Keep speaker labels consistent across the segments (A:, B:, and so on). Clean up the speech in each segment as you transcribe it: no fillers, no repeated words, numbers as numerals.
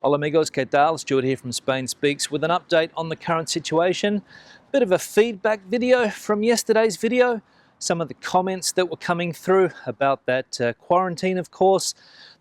A: Hola amigos, ¿qué tal? Stuart here from Spain Speaks with an update on the current situation. Bit of a feedback video from yesterday's video. Some of the comments that were coming through about that quarantine, of course,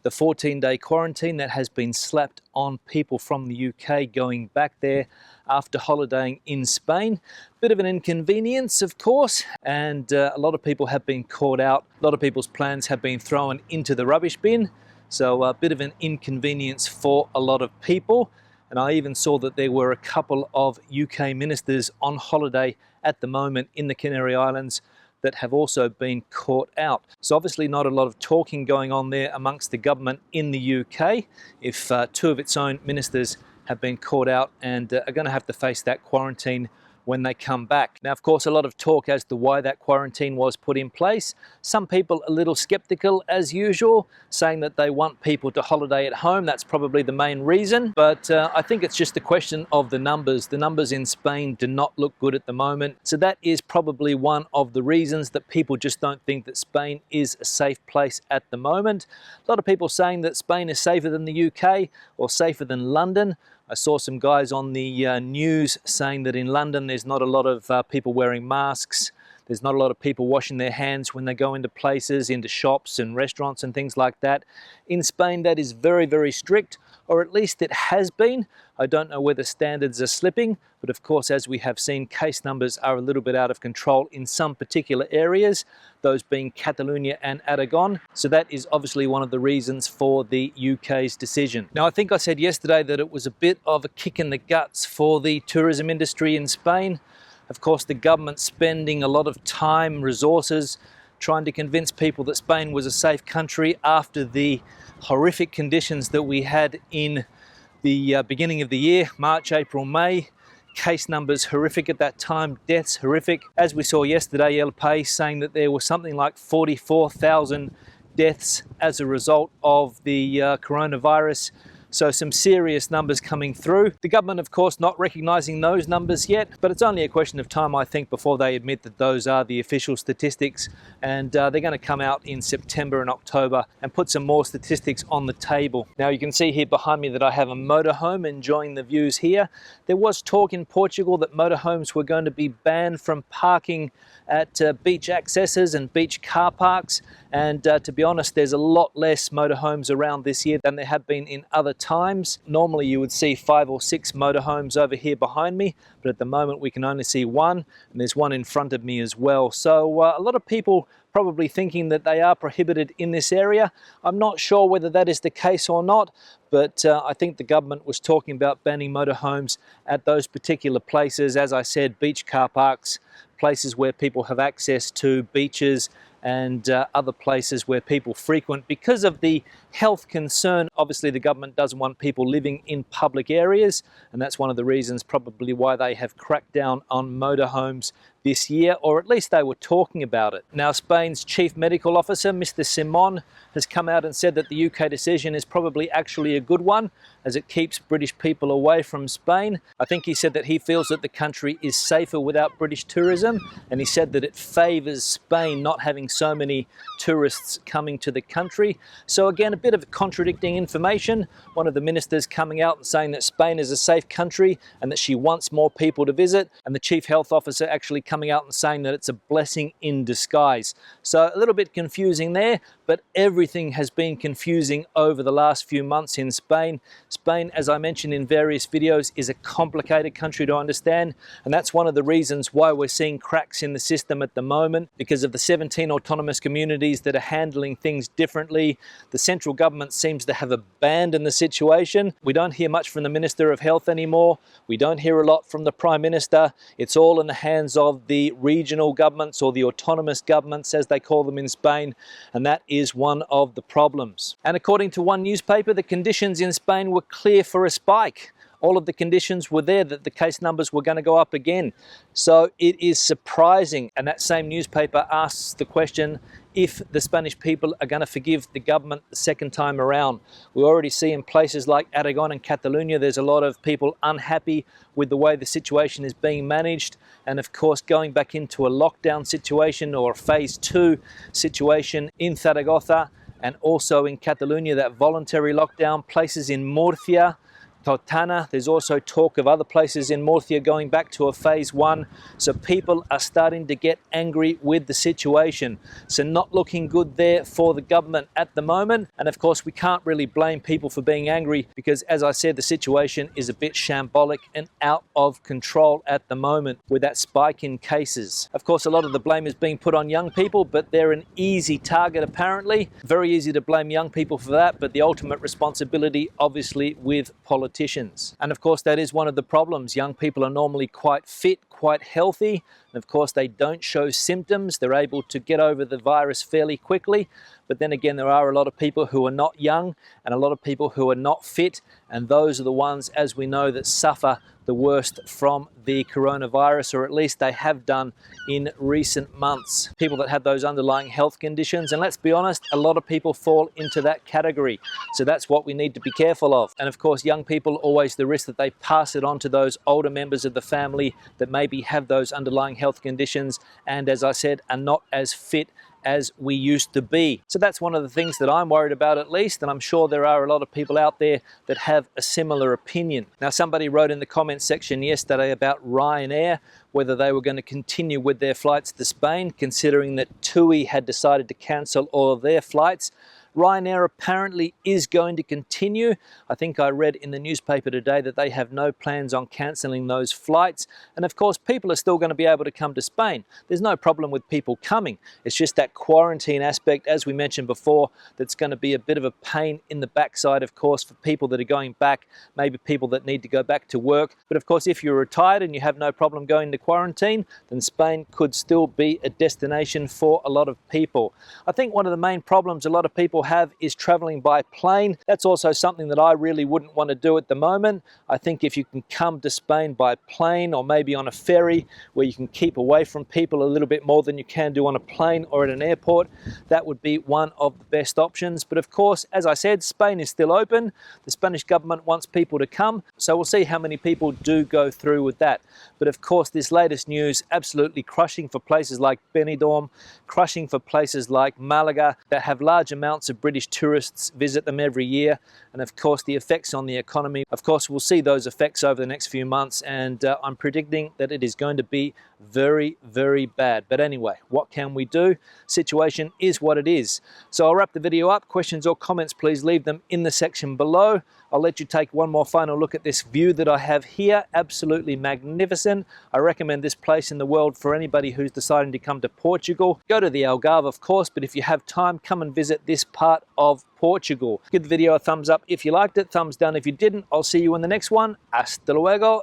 A: the 14-day quarantine that has been slapped on people from the UK going back there after holidaying in Spain. Bit of an inconvenience, of course, and a lot of people have been caught out. A lot of people's plans have been thrown into the rubbish bin. So a bit of an inconvenience for a lot of people. And I even saw that there were a couple of UK ministers on holiday at the moment in the Canary Islands that have also been caught out. So obviously not a lot of talking going on there amongst the government in the UK if two of its own ministers have been caught out and are going to have to face that quarantine when they come back. Now, of course, a lot of talk as to why that quarantine was put in place. Some people a little skeptical as usual, saying that they want people to holiday at home. That's probably the main reason. But I think it's just a question of the numbers. The numbers in Spain do not look good at the moment. So that is probably one of the reasons that people just don't think that Spain is a safe place at the moment. A lot of people saying that Spain is safer than the UK or safer than London. I saw some guys on the news saying that in London there's not a lot of people wearing masks. There's not a lot of people washing their hands when they go into places, into shops and restaurants and things like that. In Spain, that is very, very strict, or at least it has been. I don't know whether standards are slipping, but of course, as we have seen, case numbers are a little bit out of control in some particular areas, those being Catalonia and Aragon. So that is obviously one of the reasons for the UK's decision. Now, I think I said yesterday that it was a bit of a kick in the guts for the tourism industry in Spain. Of course, the government spending a lot of time, resources, trying to convince people that Spain was a safe country after the horrific conditions that we had in the beginning of the year, March, April, May. Case numbers horrific at that time, deaths horrific. As we saw yesterday, El País saying that there was something like 44,000 deaths as a result of the coronavirus. So some serious numbers coming through. The government, of course, not recognising those numbers yet, but it's only a question of time, I think, before they admit that those are the official statistics. And they're going to come out in September and October and put some more statistics on the table. Now, you can see here behind me that I have a motorhome enjoying the views here. There was talk in Portugal that motorhomes were going to be banned from parking at beach accesses and beach car parks. And to be honest, there's a lot less motorhomes around this year than there have been in other times. Normally you would see 5 or 6 motorhomes over here behind me, but at the moment we can only see one, and there's one in front of me as well. So a lot of people probably thinking that they are prohibited in this area. I'm not sure whether that is the case or not, but I think the government was talking about banning motorhomes at those particular places. As I said, beach car parks, places where people have access to beaches and other places where people frequent because of the health concern. Obviously, the government doesn't want people living in public areas, and that's one of the reasons probably why they have cracked down on motorhomes this year, or at least they were talking about it. Now, Spain's chief medical officer, Mr. Simon, has come out and said that the UK decision is probably actually a good one, as it keeps British people away from Spain. I think he said that he feels that the country is safer without British tourism, and he said that it favours Spain not having so many tourists coming to the country. So again, a bit of contradicting information. One of the ministers coming out and saying that Spain is a safe country and that she wants more people to visit, and the chief health officer actually coming out and saying that it's a blessing in disguise. So a little bit confusing there, but everything has been confusing over the last few months in Spain. Spain, as I mentioned in various videos, is a complicated country to understand, and that's one of the reasons why we're seeing cracks in the system at the moment, because of the 17 autonomous communities that are handling things differently. The central government seems to have abandoned the situation. We don't hear much from the Minister of Health anymore. We don't hear a lot from the Prime Minister. It's all in the hands of the regional governments, or the autonomous governments as they call them in Spain, and that is one of the problems. And according to one newspaper, the conditions in Spain were clear for a spike. All of the conditions were there that the case numbers were going to go up again. So it is surprising. And that same newspaper asks the question if the Spanish people are going to forgive the government the second time around. We already see in places like Aragon and Catalonia, there's a lot of people unhappy with the way the situation is being managed. And of course, going back into a lockdown situation or a phase 2 situation in Zaragoza and also in Catalonia, that voluntary lockdown, places in Murcia, Totana. There's also talk of other places in Murcia going back to a phase 1. So people are starting to get angry with the situation. So not looking good there for the government at the moment. And of course, we can't really blame people for being angry because, as I said, the situation is a bit shambolic and out of control at the moment with that spike in cases. Of course, a lot of the blame is being put on young people, but they're an easy target apparently. Very easy to blame young people for that, but the ultimate responsibility obviously with politicians. And of course, that is one of the problems. Young people are normally quite fit, quite healthy, and of course they don't show symptoms. They're able to get over the virus fairly quickly. But then again, there are a lot of people who are not young and a lot of people who are not fit, and those are the ones, as we know, that suffer the worst from the coronavirus, or at least they have done in recent months. People that have those underlying health conditions, and let's be honest, a lot of people fall into that category. So that's what we need to be careful of. And of course, young people, always the risk that they pass it on to those older members of the family that maybe have those underlying health conditions and, as I said, are not as fit as we used to be. So that's one of the things that I'm worried about, at least, and I'm sure there are a lot of people out there that have a similar opinion. Now, somebody wrote in the comments section yesterday about Ryanair, whether they were going to continue with their flights to Spain, considering that TUI had decided to cancel all of their flights. Ryanair apparently is going to continue. I think I read in the newspaper today that they have no plans on cancelling those flights. And of course, people are still going to be able to come to Spain. There's no problem with people coming. It's just that quarantine aspect, as we mentioned before, that's going to be a bit of a pain in the backside, of course, for people that are going back, maybe people that need to go back to work. But of course, if you're retired and you have no problem going to quarantine, then Spain could still be a destination for a lot of people. I think one of the main problems a lot of people have is traveling by plane. That's also something that I really wouldn't want to do at the moment. I think if you can come to Spain by plane or maybe on a ferry where you can keep away from people a little bit more than you can do on a plane or at an airport, that would be one of the best options. But of course, as I said, Spain is still open. The Spanish government wants people to come, so we'll see how many people do go through with that. But of course, this latest news absolutely crushing for places like Benidorm, crushing for places like Malaga that have large amounts of British tourists visit them every year. And of course, the effects on the economy, of course, we'll see those effects over the next few months, and I'm predicting that it is going to be very, very bad. But anyway, what can we do? Situation is what it is. So I'll wrap the video up. Questions or comments, please leave them in the section below. I'll let you take one more final look at this view that I have here. Absolutely magnificent. I recommend this place in the world for anybody who's deciding to come to Portugal. Go to the Algarve, of course, but if you have time, come and visit this part of Portugal. Give the video a thumbs up if you liked it, thumbs down if you didn't. I'll see you in the next one. Hasta luego.